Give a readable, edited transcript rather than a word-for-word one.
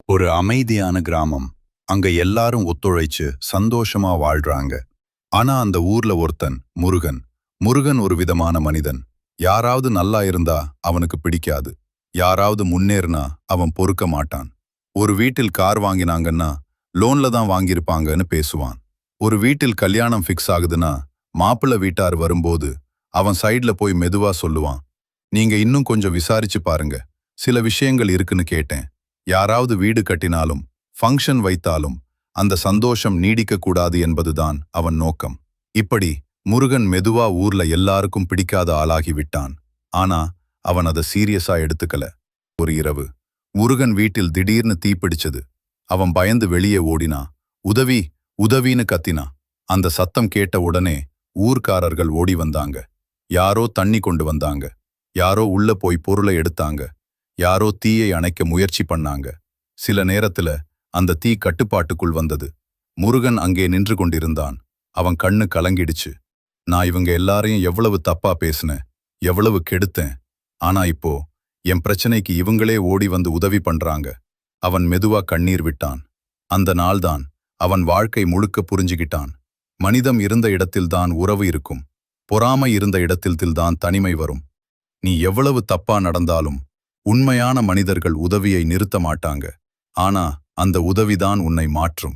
ஒரு அமைதியான கிராமம். அங்க எல்லாரும் ஒத்துழைச்சு சந்தோஷமா வாழ்றாங்க. ஆனா அந்த ஊர்ல ஒருத்தன் முருகன். முருகன் ஒரு விதமான மனிதன். யாராவது நல்லா இருந்தா அவனுக்கு பிடிக்காது. யாராவது முன்னேறினா அவன் பொறுக்க மாட்டான். ஒரு வீட்டில் கார் வாங்கினாங்கன்னா லோன்ல தான் வாங்கியிருப்பாங்கன்னு பேசுவான். ஒரு வீட்டில் கல்யாணம் ஃபிக்ஸ் ஆகுதுன்னா மாப்பிள்ளை வீட்டார் வரும்போது அவன் சைட்ல போய் மெதுவா சொல்லுவான், நீங்க இன்னும் கொஞ்சம் விசாரிச்சு பாருங்க, சில விஷயங்கள் இருக்குன்னு கேட்டேன். யாராவது வீடு கட்டினாலும் ஃபங்க்ஷன் வைத்தாலும் அந்த சந்தோஷம் நீடிக்க கூடாது என்பதுதான் அவன் நோக்கம். இப்படி முருகன் மெதுவா ஊர்ல எல்லாருக்கும் பிடிக்காத ஆளாகி விட்டான். ஆனா அவன் அதை சீரியஸா எடுத்துக்கல. ஒரு இரவு முருகன் வீட்டில் திடீர்னு தீப்பிடிச்சது. அவன் பயந்து வெளியே ஓடினா. உதவி, உதவின்னு கத்தினா. அந்த சத்தம் கேட்ட உடனே ஊர்க்காரர்கள் ஓடி வந்தாங்க. யாரோ தண்ணி கொண்டு வந்தாங்க. யாரோ உள்ள போய் பொருளை எடுத்தாங்க. யாரோ தீயை அணைக்க முயற்சி பண்ணாங்க. சில நேரத்துல அந்த தீ கட்டுப்பாட்டுக்குள் வந்தது. முருகன் அங்கே நின்று கொண்டிருந்தான். அவன் கண்ணு கலங்கிடுச்சு. நான் இவங்க எல்லாரையும் எவ்வளவு தப்பா பேசினேன், எவ்வளவு கெடுத்தேன். ஆனா இப்போ என் பிரச்சனைக்கு இவங்களே ஓடி வந்து உதவி பண்றாங்க. அவன் மெதுவா கண்ணீர் விட்டான். அந்த நாள்தான் அவன் வாழ்க்கை முழுக்க புரிஞ்சுகிட்டான். மனிதம் இருந்த இடத்தில்தான் உறவு இருக்கும். பொறாமை இருந்த இடத்தில்தான் தனிமை வரும். நீ எவ்வளவு தப்பா நடந்தாலும் உண்மையான மனிதர்கள் உதவியை நிறுத்த மாட்டாங்க. ஆனா அந்த உதவிதான் உன்னை மாற்றும்.